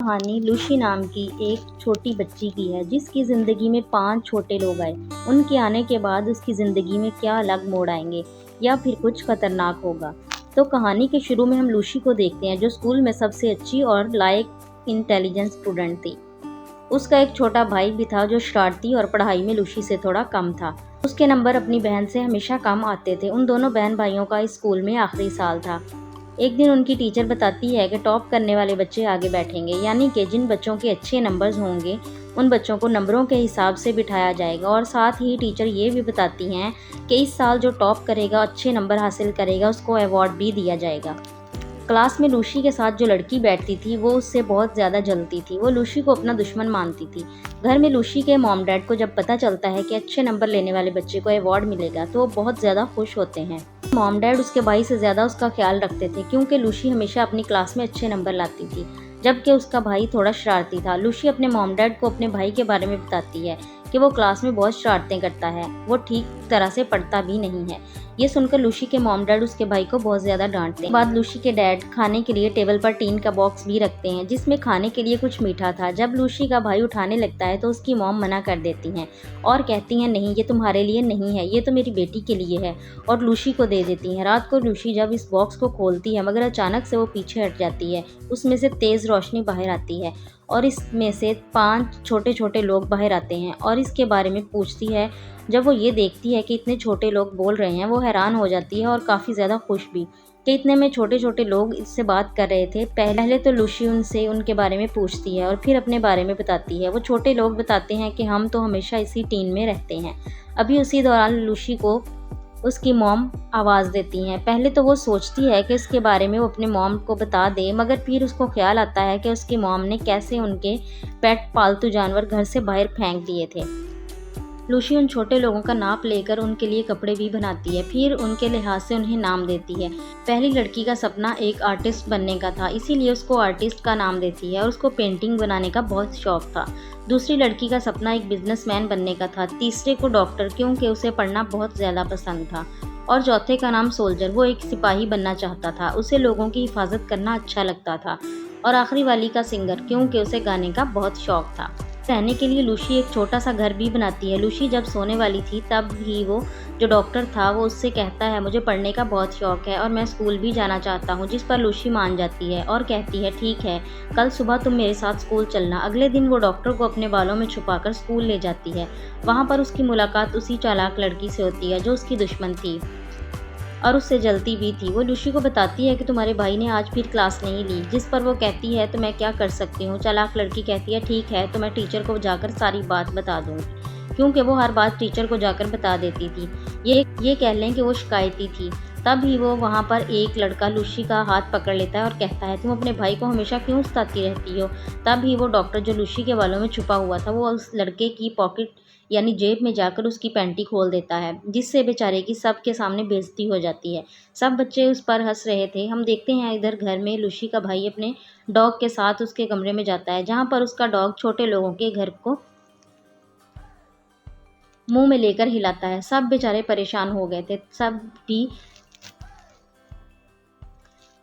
कहानी लूशी नाम की एक छोटी बच्ची की है जिसकी ज़िंदगी में 5 छोटे लोग आए। उनके आने के बाद उसकी ज़िंदगी में क्या अलग मोड़ आएंगे या फिर कुछ खतरनाक होगा। तो कहानी के शुरू में हम लूशी को देखते हैं जो स्कूल में सबसे अच्छी और लायक इंटेलिजेंट स्टूडेंट थी। उसका एक छोटा भाई भी था जो शरारती और पढ़ाई में लूशी से थोड़ा कम था। उसके नंबर अपनी बहन से हमेशा कम आते थे। उन दोनों बहन भाइयों का इस स्कूल में आखिरी साल था। एक दिन उनकी टीचर बताती है कि टॉप करने वाले बच्चे आगे बैठेंगे, यानी कि जिन बच्चों के अच्छे नंबर्स होंगे उन बच्चों को नंबरों के हिसाब से बिठाया जाएगा। और साथ ही टीचर ये भी बताती हैं कि इस साल जो टॉप करेगा, अच्छे नंबर हासिल करेगा, उसको अवार्ड भी दिया जाएगा। क्लास में लूशी के साथ जो लड़की बैठती थी वो उससे बहुत ज़्यादा जलती थी। वो लूशी को अपना दुश्मन मानती थी। घर में लूशी के मॉम डैड को जब पता चलता है कि अच्छे नंबर लेने वाले बच्चे को अवार्ड मिलेगा तो वो बहुत ज़्यादा खुश होते हैं। मॉम डैड उसके भाई से ज़्यादा उसका ख्याल रखते थे क्योंकि लूशी हमेशा अपनी क्लास में अच्छे नंबर लाती थी, जबकि उसका भाई थोड़ा शरारती था। लूशी अपने मॉम डैड को अपने भाई के बारे में बताती है कि वो क्लास में बहुत शरारतें करता है, वो ठीक तरह से पढ़ता भी नहीं है। ये सुनकर लूशी के मॉम डैड उसके भाई को बहुत ज़्यादा डांटते हैं। बाद लूशी के डैड खाने के लिए टेबल पर टीन का बॉक्स भी रखते हैं जिसमें खाने के लिए कुछ मीठा था। जब लूशी का भाई उठाने लगता है तो उसकी मॉम मना कर देती हैं और कहती हैं, नहीं, ये तुम्हारे लिए नहीं है, ये तो मेरी बेटी के लिए है, और लूशी को दे देती हैं। रात को लूशी जब इस बॉक्स को खोलती है मगर अचानक से वो पीछे हट जाती है। उसमें से तेज़ रोशनी बाहर आती है और इसमें से 5 छोटे छोटे लोग बाहर आते हैं और इसके बारे में पूछती है। जब वो ये देखती है कि इतने छोटे लोग बोल रहे हैं वो हैरान हो जाती है और काफ़ी ज़्यादा खुश भी कि इतने में छोटे छोटे लोग इससे बात कर रहे थे। पहले तो लूशी उनसे उनके बारे में पूछती है और फिर अपने बारे में बताती है। वो छोटे लोग बताते हैं कि हम तो हमेशा इसी टीन में रहते हैं। अभी उसी दौरान लूशी को उसकी मॉम आवाज़ देती हैं। पहले तो वो सोचती है कि इसके बारे में वो अपने मॉम को बता दे, मगर फिर उसको ख्याल आता है कि उसकी मॉम ने कैसे उनके पेट पालतू जानवर घर से बाहर फेंक दिए थे। लूशी उन छोटे लोगों का नाप लेकर उनके लिए कपड़े भी बनाती है, फिर उनके लिहाज से उन्हें नाम देती है। पहली लड़की का सपना एक आर्टिस्ट बनने का था, इसीलिए उसको आर्टिस्ट का नाम देती है और उसको पेंटिंग बनाने का बहुत शौक था। दूसरी लड़की का सपना एक बिजनेसमैन बनने का था, तीसरे को डॉक्टर क्योंकि उसे पढ़ना बहुत ज़्यादा पसंद था, और चौथे का नाम सोल्जर, वो एक सिपाही बनना चाहता था, उसे लोगों की हिफाजत करना अच्छा लगता था, और आखिरी वाली का सिंगर क्योंकि उसे गाने का बहुत शौक था। रहने के लिए लूशी एक छोटा सा घर भी बनाती है। लूशी जब सोने वाली थी तब ही वो जो डॉक्टर था वो उससे कहता है, मुझे पढ़ने का बहुत शौक है और मैं स्कूल भी जाना चाहता हूँ, जिस पर लूशी मान जाती है और कहती है, ठीक है, कल सुबह तुम मेरे साथ स्कूल चलना। अगले दिन वो डॉक्टर को अपने बालों में छुपाकर स्कूल ले जाती है। वहाँ पर उसकी मुलाकात उसी चालाक लड़की से होती है जो उसकी दुश्मन थी और उससे जलती भी थी। वो लूशी को बताती है कि तुम्हारे भाई ने आज फिर क्लास नहीं ली, जिस पर वो कहती है, तो मैं क्या कर सकती हूँ। चालाक लड़की कहती है, ठीक है, तो मैं टीचर को जाकर सारी बात बता दूँगी, क्योंकि वो हर बात टीचर को जाकर बता देती थी। ये कह लें कि वो शिकायती थी। तब ही वो वहाँ पर एक लड़का लूशी का हाथ पकड़ लेता है और कहता है, तुम अपने भाई को हमेशा क्यों सताती रहती हो। तब ही वो डॉक्टर जो लूशी के बालों में छुपा हुआ था वो उस लड़के की पॉकेट यानी जेब में जाकर उसकी पैंटी खोल देता है, जिससे बेचारे की सबके सामने बेइज्जती हो जाती है। सब बच्चे उस पर हंस रहे थे। हम देखते हैं इधर घर में लूशी का भाई अपने डॉग के साथ उसके कमरे में जाता है, जहाँ पर उसका डॉग छोटे लोगों के घर को मुंह में लेकर हिलाता है। सब बेचारे परेशान हो गए थे।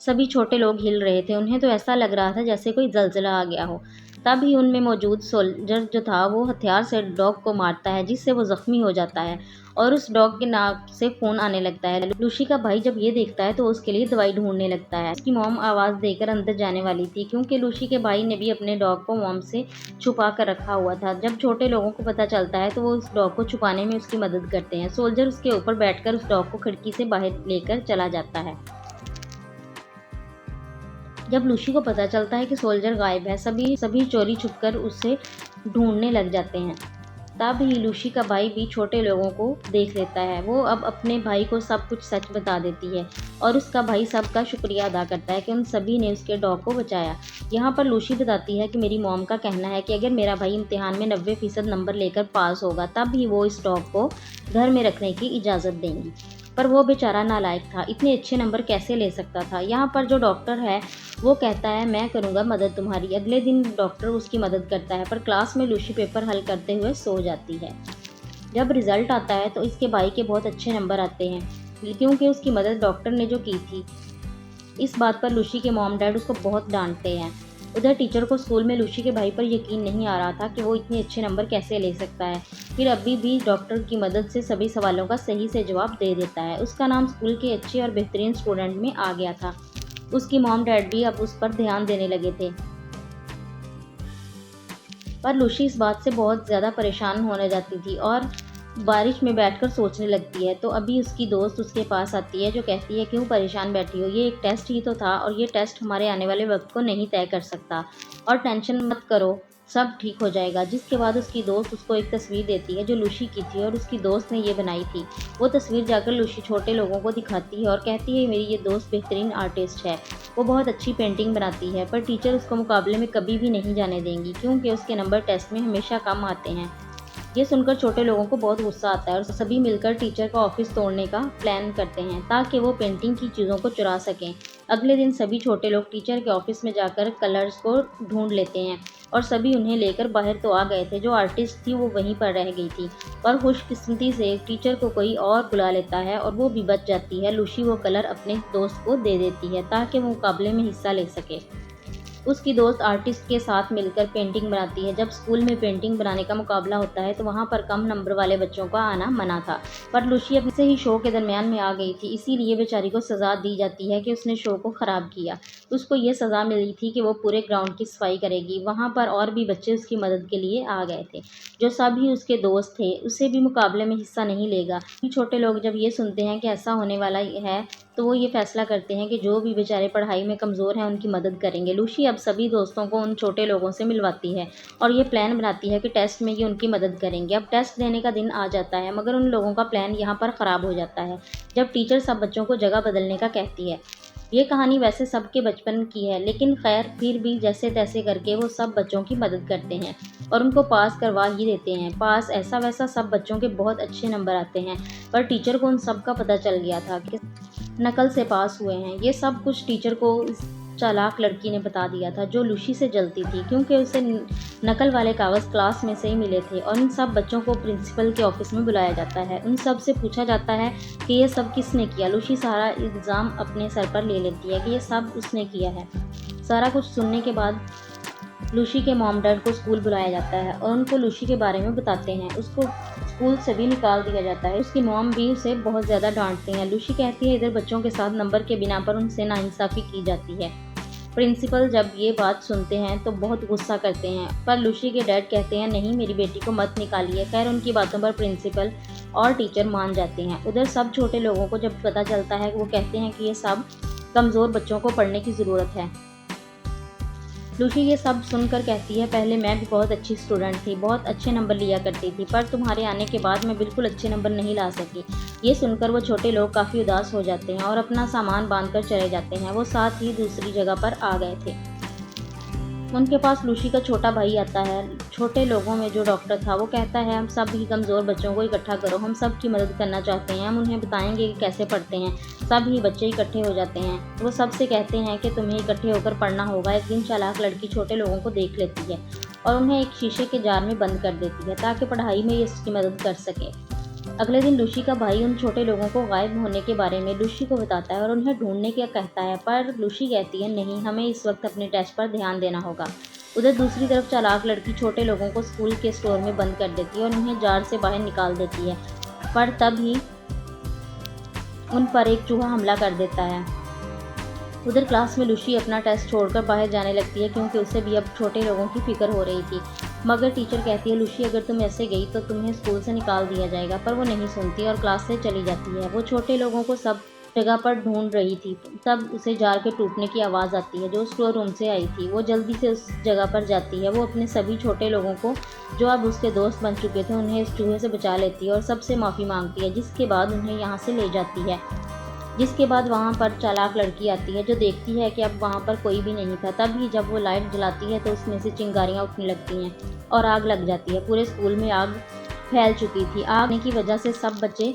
सभी छोटे लोग हिल रहे थे। उन्हें तो ऐसा लग रहा था जैसे कोई ज़लज़ला आ गया हो। तब ही उनमें मौजूद सोल्जर जो था वो हथियार से डॉग को मारता है, जिससे वो ज़ख्मी हो जाता है और उस डॉग के नाक से खून आने लगता है। लूशी का भाई जब ये देखता है तो उसके लिए दवाई ढूंढने लगता है। उसकी मॉम आवाज़ देकर अंदर जाने वाली थी क्योंकि लूशी के भाई ने भी अपने डॉग को मॉम से छुपा कर रखा हुआ था। जब छोटे लोगों को पता चलता है तो वो उस डॉग को छुपाने में उसकी मदद करते हैं। सोल्जर उसके ऊपर बैठकर उस डॉग को खिड़की से बाहर लेकर चला जाता है। जब लूशी को पता चलता है कि सोल्जर गायब है, सभी चोरी छुपकर उसे ढूंढने लग जाते हैं। तब ही लूशी का भाई भी छोटे लोगों को देख लेता है। वो अब अपने भाई को सब कुछ सच बता देती है और उसका भाई सबका शुक्रिया अदा करता है कि उन सभी ने उसके डॉग को बचाया। यहाँ पर लूशी बताती है कि मेरी मॉम का कहना है कि अगर मेरा भाई इम्तिहान में 90% नंबर लेकर पास होगा तब ही वो इस डॉग को घर में रखने की इजाज़त देंगी। पर वो बेचारा नालायक था, इतने अच्छे नंबर कैसे ले सकता था। यहाँ पर जो डॉक्टर है वो कहता है, मैं करूँगा मदद तुम्हारी। अगले दिन डॉक्टर उसकी मदद करता है, पर क्लास में लूशी पेपर हल करते हुए सो जाती है। जब रिज़ल्ट आता है तो इसके भाई के बहुत अच्छे नंबर आते हैं क्योंकि उसकी मदद डॉक्टर ने जो की थी। इस बात पर लूशी के मॉम डैड उसको बहुत डांटते हैं। उधर टीचर को स्कूल में लूसी के भाई पर यकीन नहीं आ रहा था कि वो इतने अच्छे नंबर कैसे ले सकता है। फिर अभी भी डॉक्टर की मदद से सभी सवालों का सही से जवाब दे देता है। उसका नाम स्कूल के अच्छे और बेहतरीन स्टूडेंट में आ गया था। उसकी मॉम डैड भी अब उस पर ध्यान देने लगे थे। पर लूसी इस बात से बहुत ज़्यादा परेशान होने जाती थी और बारिश में बैठकर सोचने लगती है। तो अभी उसकी दोस्त उसके पास आती है जो कहती है, क्यों परेशान बैठी हो, ये एक टेस्ट ही तो था और ये टेस्ट हमारे आने वाले वक्त को नहीं तय कर सकता, और टेंशन मत करो, सब ठीक हो जाएगा। जिसके बाद उसकी दोस्त उसको एक तस्वीर देती है जो लूसी की थी और उसकी दोस्त ने ये बनाई थी। वो तस्वीर जाकर लूसी छोटे लोगों को दिखाती है और कहती है, मेरी ये दोस्त बेहतरीन आर्टिस्ट है, वो बहुत अच्छी पेंटिंग बनाती है, पर टीचर उसको मुकाबले में कभी भी नहीं जाने देंगी क्योंकि उसके नंबर टेस्ट में हमेशा कम आते हैं। ये सुनकर छोटे लोगों को बहुत गुस्सा आता है और सभी मिलकर टीचर का ऑफिस तोड़ने का प्लान करते हैं ताकि वो पेंटिंग की चीज़ों को चुरा सकें। अगले दिन सभी छोटे लोग टीचर के ऑफिस में जाकर कलर्स को ढूंढ लेते हैं और सभी उन्हें लेकर बाहर तो आ गए थे। जो आर्टिस्ट थी वो वहीं पर रह गई थी, पर खुशकिस्मती से टीचर को कोई और बुला लेता है और वो भी बच जाती है। लूसी वो कलर अपने दोस्त को दे देती है ताकि वो मुकाबले में हिस्सा ले सके। उसकी दोस्त आर्टिस्ट के साथ मिलकर पेंटिंग बनाती है। जब स्कूल में पेंटिंग बनाने का मुकाबला होता है तो वहाँ पर कम नंबर वाले बच्चों का आना मना था, पर लूसी अपने से ही शो के दरमियान में आ गई थी, इसीलिए बेचारी को सज़ा दी जाती है कि उसने शो को ख़राब किया। उसको ये सज़ा मिली थी कि वो पूरे ग्राउंड की सफाई करेगी। वहाँ पर और भी बच्चे उसकी मदद के लिए आ गए थे जो सभी उसके दोस्त थे। उसे भी मुकाबले में हिस्सा नहीं लेगा। छोटे लोग जब ये सुनते हैं कि ऐसा होने वाला है तो वो ये फैसला करते हैं कि जो भी बेचारे पढ़ाई में कमज़ोर हैं उनकी मदद करेंगे। लूसी अब सभी दोस्तों को उन छोटे लोगों से मिलवाती है और ये प्लान बनाती है कि टेस्ट में ये उनकी मदद करेंगे। अब टेस्ट देने का दिन आ जाता है मगर उन लोगों का प्लान यहाँ पर ख़राब हो जाता है जब टीचर सब बच्चों को जगह बदलने का कहती है। ये कहानी वैसे सबके बचपन की है, लेकिन खैर फिर भी जैसे तैसे करके वो सब बच्चों की मदद करते हैं और उनको पास करवा ही देते हैं। पास ऐसा वैसा सब बच्चों के बहुत अच्छे नंबर आते हैं, पर टीचर को उन सब का पता चल गया था कि नकल से पास हुए हैं। ये सब कुछ टीचर को इस चालाक लड़की ने बता दिया था जो लूसी से जलती थी क्योंकि उसे नकल वाले कागज़ क्लास में से ही मिले थे। और इन सब बच्चों को प्रिंसिपल के ऑफिस में बुलाया जाता है। उन सब से पूछा जाता है कि ये सब किसने किया। लूसी सारा इल्ज़ाम अपने सर पर ले लेती है कि ये सब उसने किया है। सारा कुछ सुनने के बाद लूसी के मॉम डैड को स्कूल बुलाया जाता है और उनको लूसी के बारे में बताते हैं। उसको स्कूल से भी निकाल दिया जाता है। उसकी मॉम भी उसे बहुत ज़्यादा डांटती हैं। लूसी कहती है इधर बच्चों के साथ नंबर के बिना पर उनसे नाइंसाफ़ी की जाती है। प्रिंसिपल जब ये बात सुनते हैं तो बहुत गुस्सा करते हैं, पर लूसी के डैड कहते हैं नहीं, मेरी बेटी को मत निकालिए। खैर उनकी बातों पर प्रिंसिपल और टीचर मान जाते हैं। उधर सब छोटे लोगों को जब पता चलता है वो कहते हैं कि ये सब कमज़ोर बच्चों को पढ़ने की ज़रूरत है। लूसी ये सब सुनकर कहती है, पहले मैं भी बहुत अच्छी स्टूडेंट थी, बहुत अच्छे नंबर लिया करती थी, पर तुम्हारे आने के बाद मैं बिल्कुल अच्छे नंबर नहीं ला सकी। ये सुनकर वो छोटे लोग काफ़ी उदास हो जाते हैं और अपना सामान बांधकर चले जाते हैं। वो साथ ही दूसरी जगह पर आ गए थे। उनके पास लूसी का छोटा भाई आता है। छोटे लोगों में जो डॉक्टर था वो कहता है, हम सब ही कमज़ोर बच्चों को इकट्ठा करो, हम सब की मदद करना चाहते हैं, हम उन्हें बताएंगे कि कैसे पढ़ते हैं। सब ही बच्चे इकट्ठे हो जाते हैं। वो सबसे कहते हैं कि तुम्हें इकट्ठे होकर पढ़ना होगा। एक दिन चालाक लड़की छोटे लोगों को देख लेती है और उन्हें एक शीशे के जार में बंद कर देती है ताकि पढ़ाई में ये इसकी मदद कर सके। अगले दिन लूसी का भाई उन छोटे लोगों को गायब होने के बारे में लूसी को बताता है और उन्हें ढूंढने का कहता है, पर लूसी कहती है नहीं, हमें इस वक्त अपने टेस्ट पर ध्यान देना होगा। उधर दूसरी तरफ चालाक लड़की छोटे लोगों को स्कूल के स्टोर में बंद कर देती है और उन्हें जार से बाहर निकाल देती है, पर तभी उन पर एक चूहा हमला कर देता है। उधर क्लास में लूसी अपना टेस्ट छोड़कर बाहर जाने लगती है क्योंकि उसे भी अब छोटे लोगों की फिक्र हो रही थी। मगर टीचर कहती है, लूसी अगर तुम ऐसे गई तो तुम्हें स्कूल से निकाल दिया जाएगा, पर वो नहीं सुनती और क्लास से चली जाती है। वो छोटे लोगों को सब जगह पर ढूंढ रही थी, तब उसे जार के टूटने की आवाज़ आती है जो स्टोर रूम से आई थी। वो जल्दी से उस जगह पर जाती है। वो अपने सभी छोटे लोगों को जो अब उसके दोस्त बन चुके थे उन्हें इस चूहे से बचा लेती है और सबसे माफ़ी मांगती है, जिसके बाद उन्हें यहाँ से ले जाती है। जिसके बाद वहाँ पर चालाक लड़की आती है जो देखती है कि अब वहाँ पर कोई भी नहीं था। तभी जब वो लाइट जलाती है तो उसमें से चिंगारियाँ उठने लगती हैं और आग लग जाती है। पूरे स्कूल में आग फैल चुकी थी। आग की वजह से सब बच्चे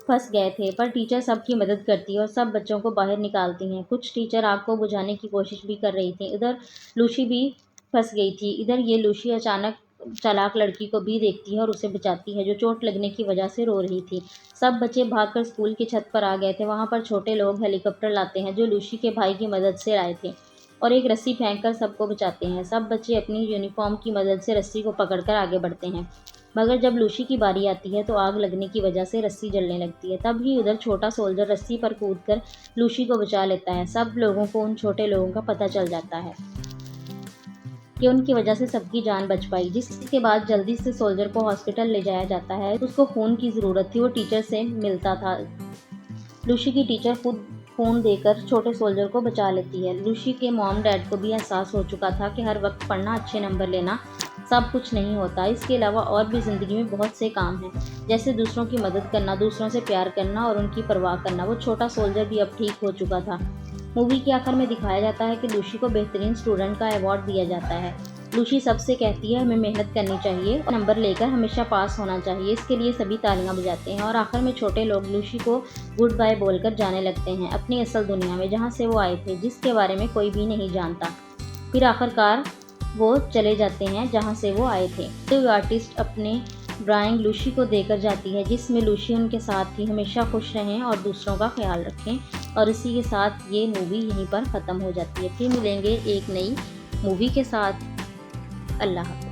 फंस गए थे, पर टीचर सबकी मदद करती है और सब बच्चों को बाहर निकालती हैं। कुछ टीचर आग को बुझाने की कोशिश भी कर रही थी। उधर लूसी भी फंस गई थी। इधर ये लूसी अचानक चालाक लड़की को भी देखती है और उसे बचाती है जो चोट लगने की वजह से रो रही थी। सब बच्चे भागकर स्कूल की छत पर आ गए थे। वहाँ पर छोटे लोग हेलीकॉप्टर लाते हैं जो लूसी के भाई की मदद से आए थे। और एक रस्सी फेंककर सबको बचाते हैं। सब बच्चे अपनी यूनिफॉर्म की मदद से रस्सी को पकड़कर आगे बढ़ते हैं, मगर जब लूसी की बारी आती है तो आग लगने की वजह से रस्सी जलने लगती है। तभी उधर छोटा सोल्जर रस्सी पर कूदकर लूसी को बचा लेता है। सब लोगों को उन छोटे लोगों का पता चल जाता है कि उनकी वजह से सबकी जान बच पाई। जिसके बाद जल्दी से सोल्जर को हॉस्पिटल ले जाया जाता है। उसको खून की ज़रूरत थी, वो टीचर से मिलता था। लूसी की टीचर खुद खून देकर छोटे सोल्जर को बचा लेती है। लूसी के मॉम डैड को भी एहसास हो चुका था कि हर वक्त पढ़ना, अच्छे नंबर लेना सब कुछ नहीं होता। इसके अलावा और भी ज़िंदगी में बहुत से काम हैं, जैसे दूसरों की मदद करना, दूसरों से प्यार करना और उनकी परवाह करना। वो छोटा सोल्जर भी अब ठीक हो चुका था। मूवी के आखिर में दिखाया जाता है कि लूसी को बेहतरीन स्टूडेंट का अवार्ड दिया जाता है। लूसी सबसे कहती है हमें मेहनत करनी चाहिए और नंबर लेकर हमेशा पास होना चाहिए। इसके लिए सभी तालियां बजाते हैं और आखिर में छोटे लोग लूसी को गुड बाय बोलकर जाने लगते हैं अपनी असल दुनिया में, जहां से वो आए थे, जिसके बारे में कोई भी नहीं जानता। फिर आखिरकार वो चले जाते हैं जहां से वो आए थे। तो आर्टिस्ट अपने ड्राइंग लूसी को देकर जाती है, जिसमें लूसी उनके साथ ही हमेशा खुश रहें और दूसरों का ख्याल रखें। और इसी के साथ ये मूवी यहीं पर ख़त्म हो जाती है। फिर मिलेंगे एक नई मूवी के साथ। अल्लाह हाफ़िज़।